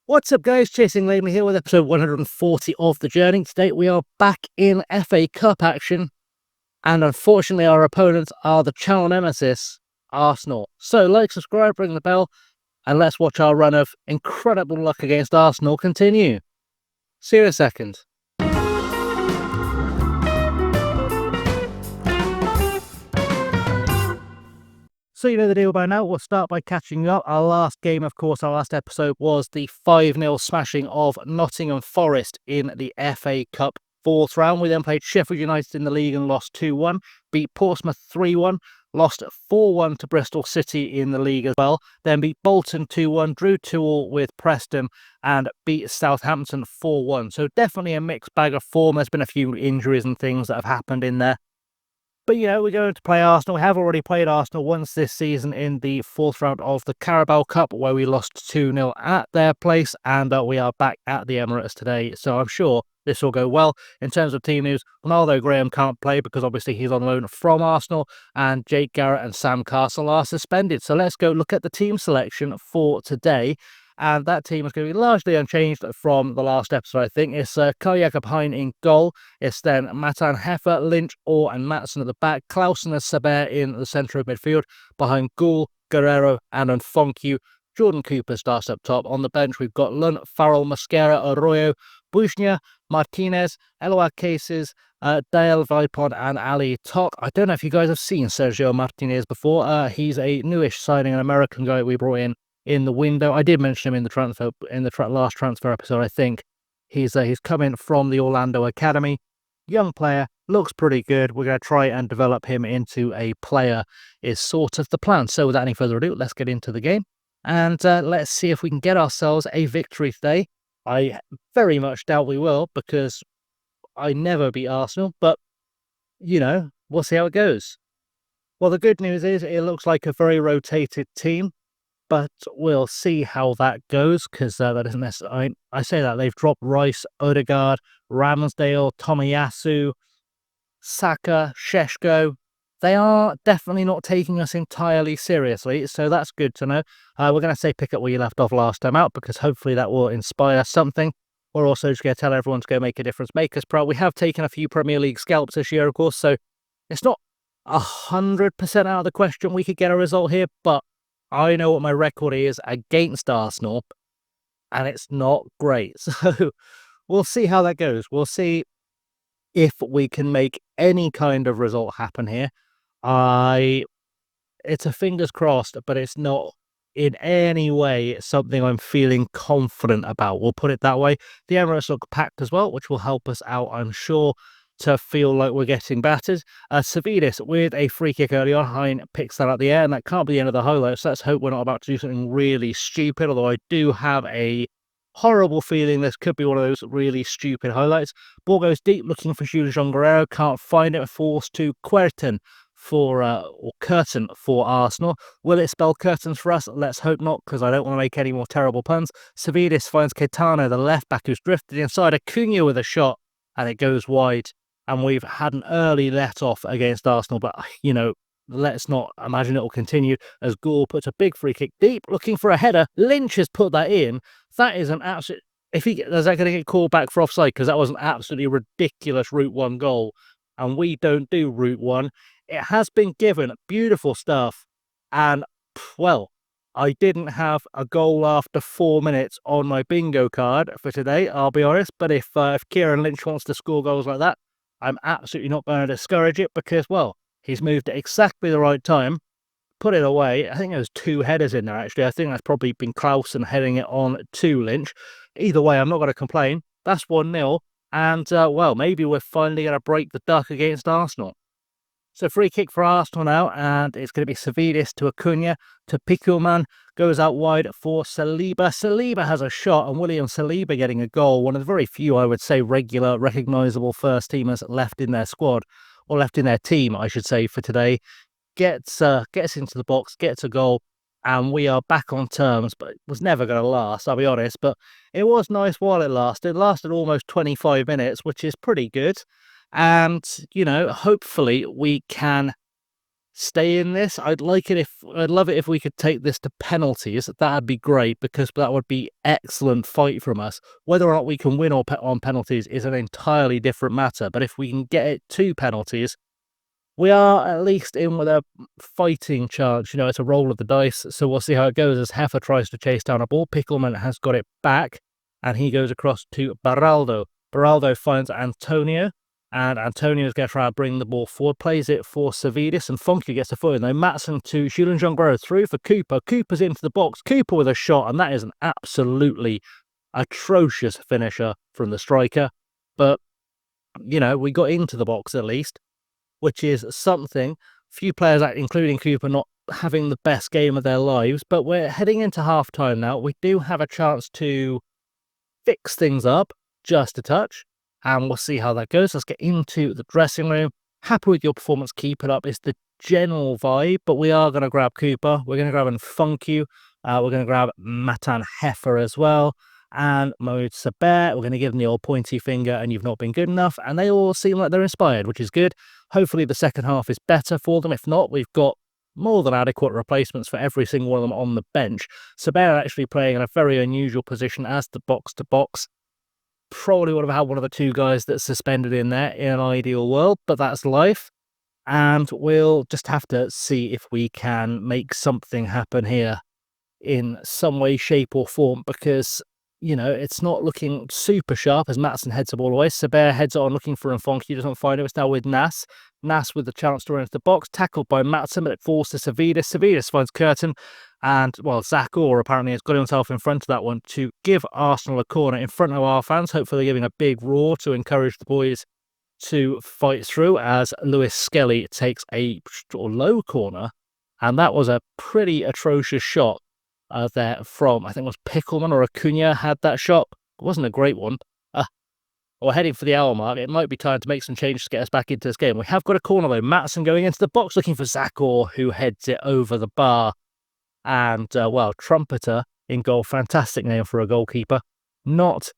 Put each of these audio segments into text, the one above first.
What's up, guys? Chasing Lamely here with episode 140 of The Journey. Today we are back in FA Cup action, and unfortunately our opponents are the channel nemesis, Arsenal. So like, subscribe, ring the bell, and let's watch our run of incredible luck against Arsenal continue. See you in a second. So you know the deal by now. We'll start by catching up. Our last game, of course, our last episode was the 5-0 smashing of Nottingham Forest in the FA Cup fourth round. We then played Sheffield United in the league and lost 2-1, beat Portsmouth 3-1, lost 4-1 to Bristol City in the league as well, then beat Bolton 2-1, drew 2-2 with Preston, and beat Southampton 4-1. So definitely a mixed bag of form. There's been a few injuries and things that have happened in there. But, you know, we're going to play Arsenal. We have already played Arsenal once this season in the fourth round of the Carabao Cup, where we lost 2-0 at their place, and we are back at the Emirates today. So I'm sure this will go well. In terms of team news, Ronaldo Graham can't play because obviously he's on loan from Arsenal, and Jake Garrett and Sam Castle are suspended. So let's go look at the team selection for today. And that team is going to be largely unchanged from the last episode, I think. It's Carl Jakob Hein in goal. It's then Matan Heffer, Lynch, Orr and Maatsen at the back. Clausen and Saber in the centre of midfield. Behind Gould, Guerrero and Nfonku. Jordan Cooper starts up top. On the bench, we've got Lunt, Farrell, Mosquera, Arroyo, Bushnia, Martinez, Eloa Cases, Dale Vipon and Ali Tok. I don't know if you guys have seen Sergio Martinez before. He's a newish signing, an American guy we brought in the window. I did mention him in the last transfer episode, I think. He's coming from the Orlando Academy. Young player, looks pretty good. We're going to try and develop him into a player is sort of the plan. So without any further ado, let's get into the game. And let's see if we can get ourselves a victory today. I very much doubt we will, because I never beat Arsenal. But, you know, we'll see how it goes. Well, the good news is it looks like a very rotated team. But we'll see how that goes, because that isn't necessarily... I say that they've dropped Rice, Odegaard, Ramsdale, Tomiyasu, Saka, Sheshko. They are definitely not taking us entirely seriously, so that's good to know. We're going to say pick up where you left off last time out, because hopefully that will inspire something. We're also just going to tell everyone to go make a difference, make us proud. We have taken a few Premier League scalps this year, of course, so it's not 100% out of the question we could get a result here, but I know what my record is against Arsenal, and it's not great. So we'll see how that goes. We'll see if we can make any kind of result happen here. It's a fingers crossed, but it's not in any way something I'm feeling confident about. We'll put it that way. The Emirates look packed as well, which will help us out, I'm sure, to feel like we're getting battered. Savidis with a free kick early on. Hein picks that out the air, and that can't be the end of the highlight, so let's hope we're not about to do something really stupid, although I do have a horrible feeling this could be one of those really stupid highlights. Ball goes deep, looking for Julian Guerrero, can't find it, forced to Querten or Curtin for Arsenal. Will it spell curtains for us? Let's hope not, because I don't want to make any more terrible puns. Savidis finds Caetano, the left back, who's drifted inside. Acuna with a shot, and it goes wide. And we've had an early let-off against Arsenal, but, you know, let's not imagine it will continue, as Gould puts a big free kick deep, looking for a header. Lynch has put that in. That is an absolute... Is that going to get called back for offside? Because that was an absolutely ridiculous Route 1 goal, and we don't do Route 1. It has been given. Beautiful stuff. And, well, I didn't have a goal after 4 minutes on my bingo card for today, I'll be honest, but if Kieran Lynch wants to score goals like that, I'm absolutely not going to discourage it, because, well, he's moved at exactly the right time, put it away. I think there was 2 headers in there, actually. I think that's probably been Clausen heading it on to Lynch. Either way, I'm not going to complain. That's 1-0, and, well, maybe we're finally going to break the duck against Arsenal. So free kick for Arsenal now, and it's going to be Savidis to Acuna, to Pikuman, goes out wide for Saliba. Saliba has a shot, and William Saliba getting a goal. One of the very few, I would say, regular, recognisable first-teamers left in their squad, or left in their team, I should say, for today. Gets into the box, gets a goal, and we are back on terms, but it was never going to last, I'll be honest. But it was nice while it lasted. It lasted almost 25 minutes, which is pretty good. And, you know, hopefully we can stay in this. I'd love it if we could take this to penalties. That'd be great, because that would be excellent fight from us. Whether or not we can win on penalties is an entirely different matter, but if we can get it to penalties, we are at least in with a fighting chance. You know, it's a roll of the dice, so we'll see how it goes as Heffer tries to chase down a ball. Pickelman has got it back, and he goes across to Baraldo. Baraldo finds Antonio, and Antonio's going to try to bring the ball forward, plays it for Savidis, and Funky gets a foot in. Though Matson to Julian Jongbro, through for Cooper. Cooper's into the box. Cooper with a shot, and that is an absolutely atrocious finisher from the striker. But, you know, we got into the box at least, which is something. Few players, including Cooper, not having the best game of their lives, but we're heading into half-time now. We do have a chance to fix things up just a touch, and we'll see how that goes. Let's get into the dressing room. Happy with your performance, keep it up is the general vibe, but we are going to grab Cooper. We're going to grab Funky. We're going to grab Matan Heffer as well, and Mohamed Saber. We're going to give them the old pointy finger, and you've not been good enough, and they all seem like they're inspired, which is good. Hopefully the second half is better for them. If not, we've got more than adequate replacements for every single one of them on the bench. Saber actually playing in a very unusual position as the box-to-box. Probably would have had one of the two guys that's suspended in there in an ideal world, but that's life. And we'll just have to see if we can make something happen here in some way, shape or form, because, you know, it's not looking super sharp as Matson heads the ball away. Saber heads on looking for Nfonki, doesn't find him. It's now with Nas. Nas with the chance to run into the box, tackled by Matson, but it falls to Savidis. Savidis finds Curtin, and, well, Zakor apparently has got himself in front of that one to give Arsenal a corner in front of our fans, hopefully giving a big roar to encourage the boys to fight through, as Lewis Skelly takes a low corner, and that was a pretty atrocious shot there from, I think it was Pickelman or Acuna had that shot. It wasn't a great one. We're heading for the hour mark. It might be time to make some changes to get us back into this game. We have got a corner though. Matson going into the box looking for Zakor, who heads it over the bar. And, well, Trumpeter in goal. Fantastic name for a goalkeeper. Not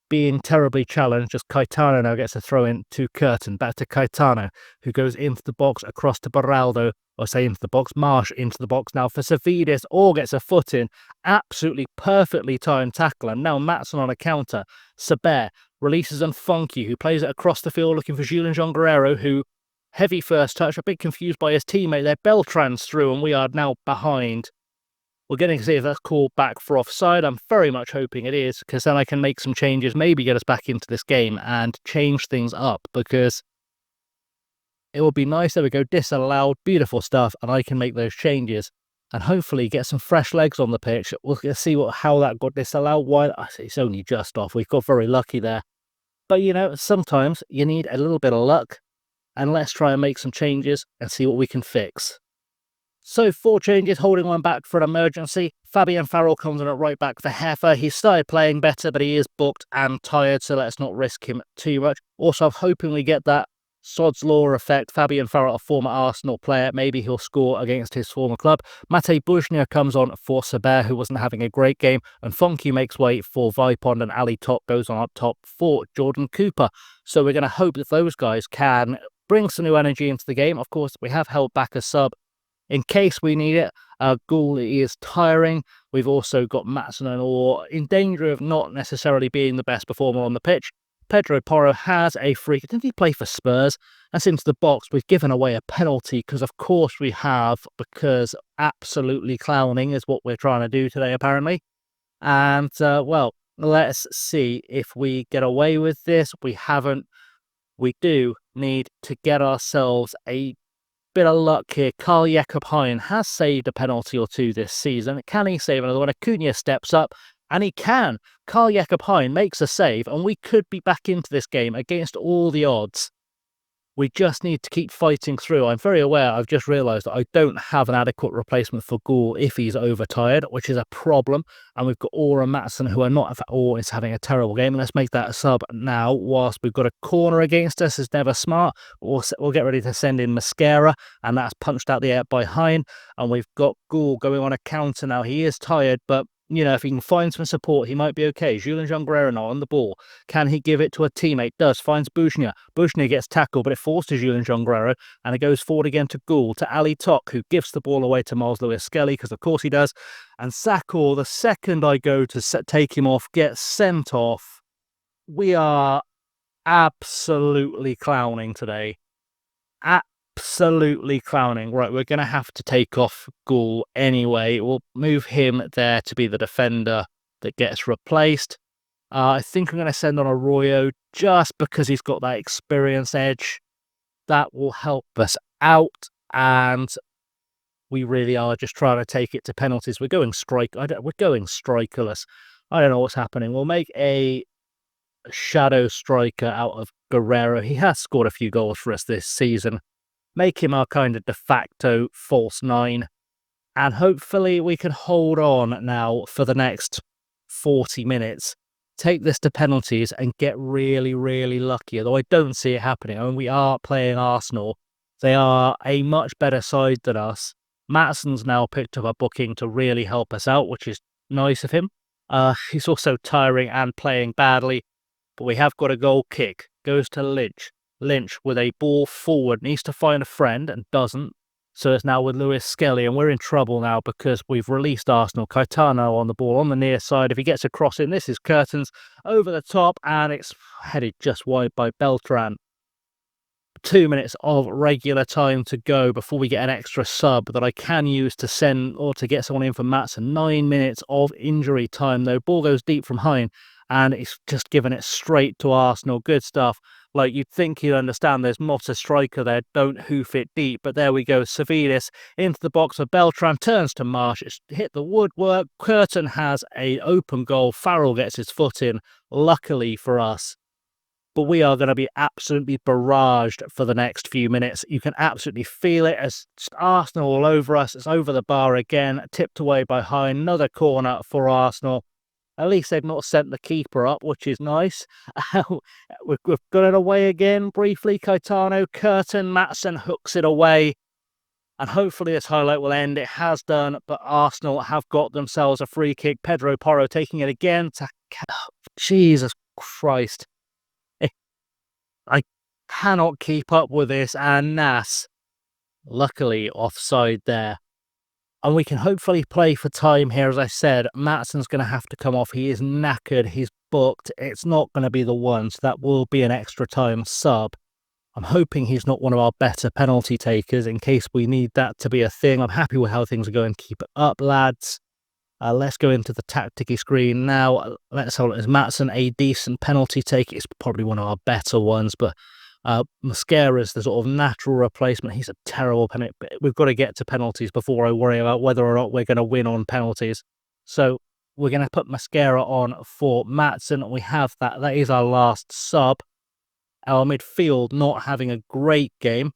being terribly challenged. Just Caetano now gets a throw in to Curtin. Back to Caetano, who goes into the box across to Baraldo. Or say into the box. Marsh into the box now for Savidis. Or gets a foot in. Absolutely perfectly timed tackle. And now Matson on a counter. Saber releases Nfonki, who plays it across the field looking for Julian Jean Guerrero, who, heavy first touch, a bit confused by his teammate there. Beltran's through, and we are now behind. We're getting to see if that's called back for offside. I'm very much hoping it is, because then I can make some changes, maybe get us back into this game and change things up, because it would be nice. There we go, disallowed, beautiful stuff, and I can make those changes and hopefully get some fresh legs on the pitch. We'll see how that got disallowed. Why? It's only just off. We got very lucky there. But, you know, sometimes you need a little bit of luck, and let's try and make some changes and see what we can fix. So 4 changes, holding one back for an emergency. Fabian Farrell comes in at right back for Heffer. He started playing better, but he is booked and tired, so let's not risk him too much. Also, I'm hoping we get that Sod's Law effect. Fabian Farrell, a former Arsenal player, maybe he'll score against his former club. Matej Buznia comes on for Saber, who wasn't having a great game, and Funky makes way for Vipond, and Ali Top goes on up top for Jordan Cooper. So we're going to hope that those guys can bring some new energy into the game. Of course, we have held back a sub in case we need it. Gould is tiring. We've also got Matson and Orr in danger of not necessarily being the best performer on the pitch. Pedro Porro has a free. Didn't he play for Spurs? That's into the box. We've given away a penalty, because of course we have, because absolutely clowning is what we're trying to do today, apparently. And, well, let's see if we get away with this. We haven't. We do need to get ourselves a bit of luck here. Carl Jakob Hein has saved a penalty or two this season. Can he save another one? Acuna steps up, and he can. Carl Jakob Hein makes a save, and we could be back into this game against all the odds. We just need to keep fighting through. I'm very aware, I've just realised that I don't have an adequate replacement for Gould if he's overtired, which is a problem. And we've got Orr and Matson, who are not. Orr is having a terrible game. Let's make that a sub now, whilst we've got a corner against us. Is never smart. We'll get ready to send in Mascara, and that's punched out the air by Hein. And we've got Gould going on a counter now. He is tired, but if he can find some support, he might be okay. Julian Jonguerra now on the ball. Can he give it to a teammate? Does. Finds Bujnia. Bujnia gets tackled, but it falls to Julian Jonguerra, and it goes forward again to Gould, to Ali Tok, who gives the ball away to Miles Lewis-Skelly, because of course he does. And Sakor, the second I go to take him off, gets sent off. We are absolutely clowning today. Absolutely clowning. Right, we're going to have to take off Gould anyway. We'll move him there to be the defender that gets replaced. I think I'm going to send on Arroyo just because he's got that experience edge. That will help us out, and we really are just trying to take it to penalties. We're going strikerless. I don't know what's happening. We'll make a shadow striker out of Guerrero. He has scored a few goals for us this season. Make him our kind of de facto false nine. And hopefully we can hold on now for the next 40 minutes. Take this to penalties and get really, really lucky. Although I don't see it happening. I mean, we are playing Arsenal. They are a much better side than us. Matson's now picked up a booking to really help us out, which is nice of him. He's also tiring and playing badly. But we have got a goal kick. Goes to Lynch. Lynch with a ball forward. Needs to find a friend and doesn't. So it's now with Lewis-Skelly, and we're in trouble now because we've released Arsenal. Caetano on the ball on the near side. If he gets a cross in, this is Curtains over the top, and it's headed just wide by Beltran. 2 minutes of regular time to go before we get an extra sub that I can use to send or to get someone in for Maatsen. 9 minutes of injury time though. Ball goes deep from Hein, and it's just given it straight to Arsenal. Good stuff. Like, you'd think you'd understand there's not a striker there, don't hoof it deep, but there we go. Savidis into the box for Beltran, turns to Marsh, it's hit the woodwork. Curtin has an open goal. Farrell gets his foot in, luckily for us. But we are going to be absolutely barraged for the next few minutes. You can absolutely feel it as Arsenal all over us. It's over the bar again, tipped away by Hein. Another corner for Arsenal. At least they've not sent the keeper up, which is nice. We've got it away again briefly. Caetano, Curtin, Maatsen hooks it away. And hopefully this highlight will end. It has done, but Arsenal have got themselves a free kick. Pedro Porro taking it again. Jesus Christ. I cannot keep up with this, and Nas, luckily, offside there. And we can hopefully play for time here. As I said, Matson's going to have to come off. He is knackered. He's booked. It's not going to be the one, so that will be an extra time sub. I'm hoping he's not one of our better penalty takers in case we need that to be a thing. I'm happy with how things are going. Keep it up, lads. Let's go into the tacticky screen now. Let's hold it. Is Maatsen a decent penalty take? It's probably one of our better ones, but Mosquera's the sort of natural replacement. He's a terrible penalty. We've got to get to penalties before I worry about whether or not we're going to win on penalties. So we're going to put Mosquera on for Maatsen. We have that. That is our last sub. Our midfield not having a great game.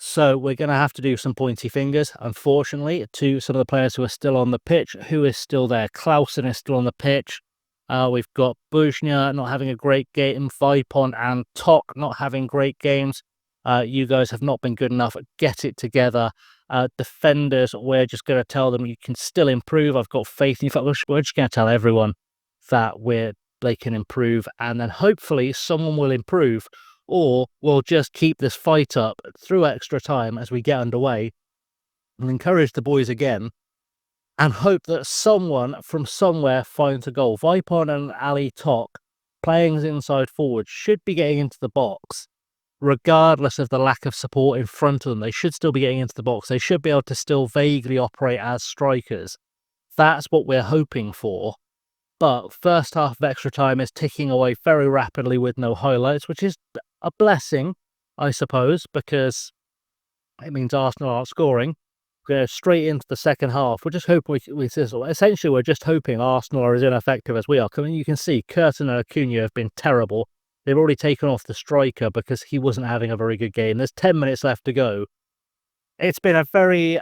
So we're going to have to do some pointy fingers, unfortunately, to some of the players who are still on the pitch. Who is still there? Clausen is still on the pitch. We've got Bujnia not having a great game. Vipon and Tok not having great games. You guys have not been good enough. Get it together. Defenders, we're just going to tell them you can still improve. I've got faith. In fact, we're just going to tell everyone that they can improve. And then hopefully someone will improve. Or we'll just keep this fight up through extra time as we get underway and encourage the boys again and hope that someone from somewhere finds a goal. Vipon and Ali Tok, playing as inside forward, should be getting into the box regardless of the lack of support in front of them. They should still be getting into the box. They should be able to still vaguely operate as strikers. That's what we're hoping for. But first half of extra time is ticking away very rapidly with no highlights, which is a blessing, I suppose, because it means Arsenal aren't scoring. We're going straight into the second half. We're just hoping we sizzle. Essentially, we're just hoping Arsenal are as ineffective as we are. I mean, you can see Curtin and Acuna have been terrible. They've already taken off the striker because he wasn't having a very good game. There's 10 minutes left to go. It's been a very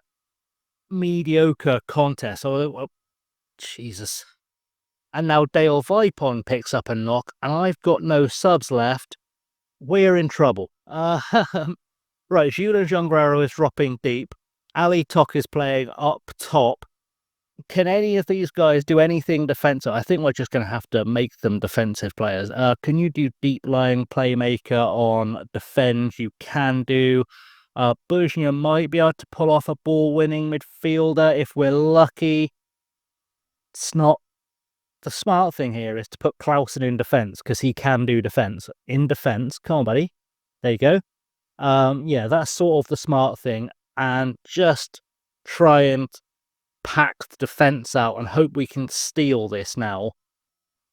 mediocre contest. Oh, Jesus. And now Dale Vipon picks up a knock, and I've got no subs left. We're in trouble. Right, Julian Jonguerra is dropping deep. Ali Tok is playing up top. Can any of these guys do anything defensive? I think we're just going to have to make them defensive players. Can you do deep lying playmaker on defend? You can do. Bogey might be able to pull off a ball-winning midfielder if we're lucky. It's not. The smart thing here is to put Clausen in defence because he can do defence. In defence, come on, buddy. There you go. Yeah, that's sort of the smart thing, and just try and pack the defence out and hope we can steal this now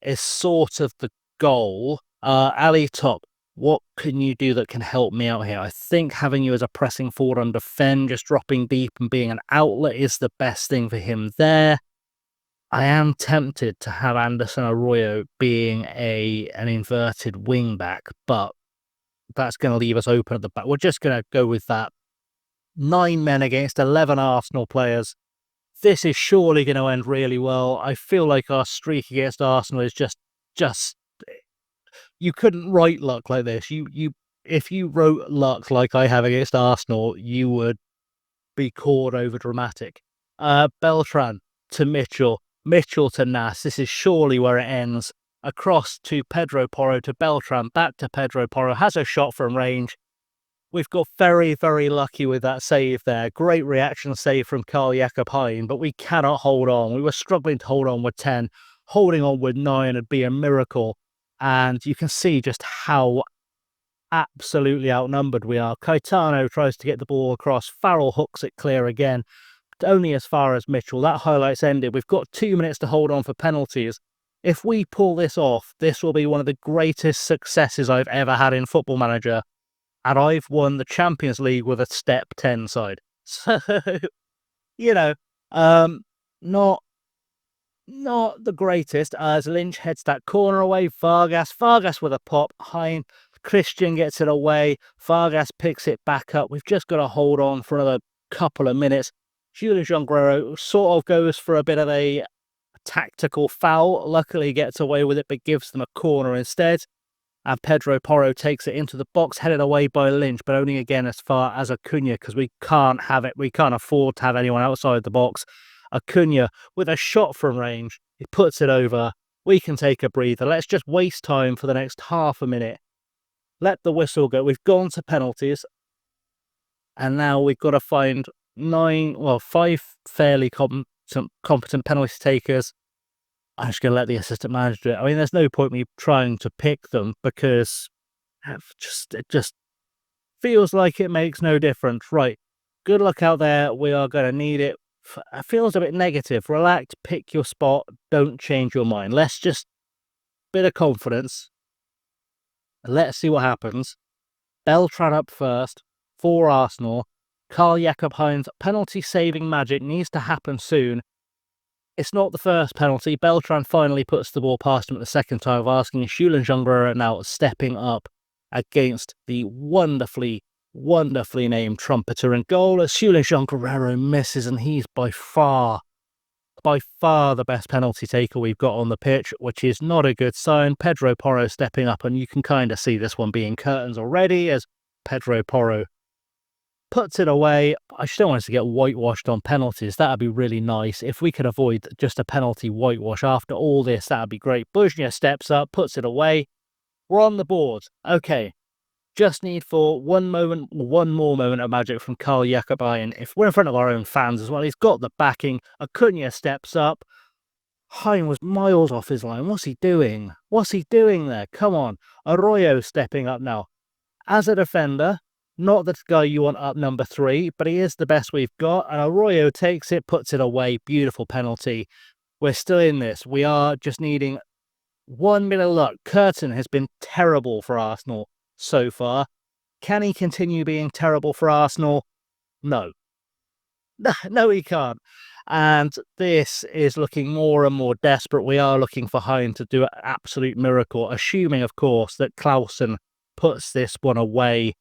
is sort of the goal. Ali Top, what can you do that can help me out here? I think having you as a pressing forward on defend, just dropping deep and being an outlet is the best thing for him there. I am tempted to have Anderson Arroyo being an inverted wing back, but that's going to leave us open at the back. We're just going to go with that. 9 men against 11 Arsenal players. This is surely going to end really well. I feel like our streak against Arsenal is just you couldn't write luck like this. If you wrote luck like I have against Arsenal, you would be called over dramatic. Beltran to Mitchell, Mitchell to Nas. This is surely where it ends. Across to Pedro Porro to Beltran, back to Pedro Porro, has a shot from range. We've got very, very lucky with that save there. Great reaction save from Carl Jakob Hein, but we cannot hold on. We were struggling to hold on with 10. Holding on with 9 would be a miracle. And you can see just how absolutely outnumbered we are. Caetano tries to get the ball across. Farrell hooks it clear again. Only as far as Mitchell. That highlights ended. We've got 2 minutes to hold on for penalties. If we pull this off, this will be one of the greatest successes I've ever had in Football Manager. And I've won the Champions League with a step 10 side. So, not the greatest. As Lynch heads that corner away, Vargas with a pop. Hein, Christian gets it away. Vargas picks it back up. We've just got to hold on for another couple of minutes. Julian Guerrero sort of goes for a bit of a tactical foul. Luckily gets away with it, but gives them a corner instead. And Pedro Porro takes it into the box, headed away by Lynch, but only again as far as Acuna, because we can't have it. We can't afford to have anyone outside the box. Acuna with a shot from range. He puts it over. We can take a breather. Let's just waste time for the next half a minute. Let the whistle go. We've gone to penalties. And now we've got to find 5 fairly competent penalty takers. I'm just going to let the assistant manager do it. I mean, there's no point me trying to pick them because it just feels like it makes no difference. Right. Good luck out there. We are going to need it. It feels a bit negative. Relax, pick your spot. Don't change your mind. Let's just bit of confidence. Let's see what happens. Beltran up first for Arsenal. Carl Jakob Hein's penalty saving magic needs to happen soon. It's not the first penalty. Beltran finally puts the ball past him at the second time of asking. Julian Guerrero now stepping up against the wonderfully named trumpeter in goal as Julian Guerrero misses, and he's by far the best penalty taker we've got on the pitch, which is not a good sign. Pedro Porro stepping up, and you can kind of see this one being curtains already as Pedro Porro puts it away. I just don't want us to get whitewashed on penalties. That would be really nice. If we could avoid just a penalty whitewash after all this, that would be great. Bujnia steps up, puts it away. We're on the board. Okay. Just need for one more moment of magic from Carl Jakob Hein. If we're in front of our own fans as well, he's got the backing. Acuna steps up. Hein was miles off his line. What's he doing? What's he doing there? Come on. Arroyo stepping up now. As a defender, not the guy you want up number 3, but he is the best we've got. And Arroyo takes it, puts it away. Beautiful penalty. We're still in this. We are just needing 1 minute of luck. Curtin has been terrible for Arsenal so far. Can he continue being terrible for Arsenal? No. No, he can't. And this is looking more and more desperate. We are looking for Hein to do an absolute miracle, assuming, of course, that Clausen puts this one away.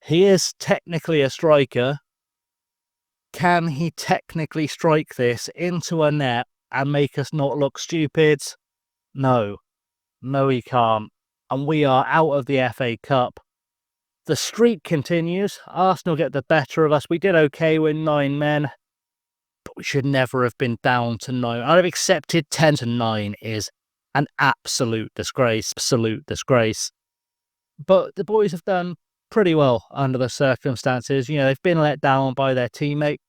He is technically a striker. Can he technically strike this into a net and make us not look stupid? No. No, he can't. And we are out of the FA Cup. The streak continues. Arsenal get the better of us. We did okay with 9 men. but we should never have been down to 9. I'd have accepted 10 to 9 is an absolute disgrace. Absolute disgrace. But the boys have done pretty well under the circumstances. You know, they've been let down by their teammate.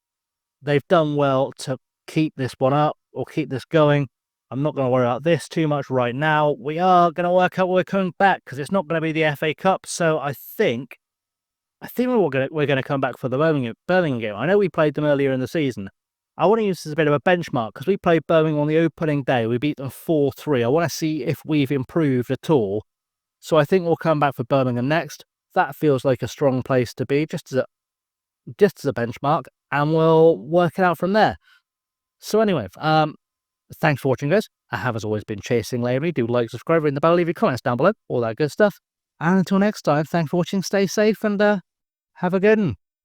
They've done well to keep this one up or keep this going. I'm not going to worry about this too much right now. We are going to work out where we're coming back because it's not going to be the FA Cup. So I think we're going to come back for the Birmingham game. I know we played them earlier in the season. I want to use this as a bit of a benchmark because we played Birmingham on the opening day. We beat them 4-3. I want to see if we've improved at all. So I think we'll come back for Birmingham next. That feels like a strong place to be, just as a benchmark, and we'll work it out from there. So anyway, thanks for watching, guys. I have, as always, been Chasing Lavery. Do like, subscribe, ring the bell, leave your comments down below, all that good stuff. And until next time, thanks for watching, stay safe, and have a good one.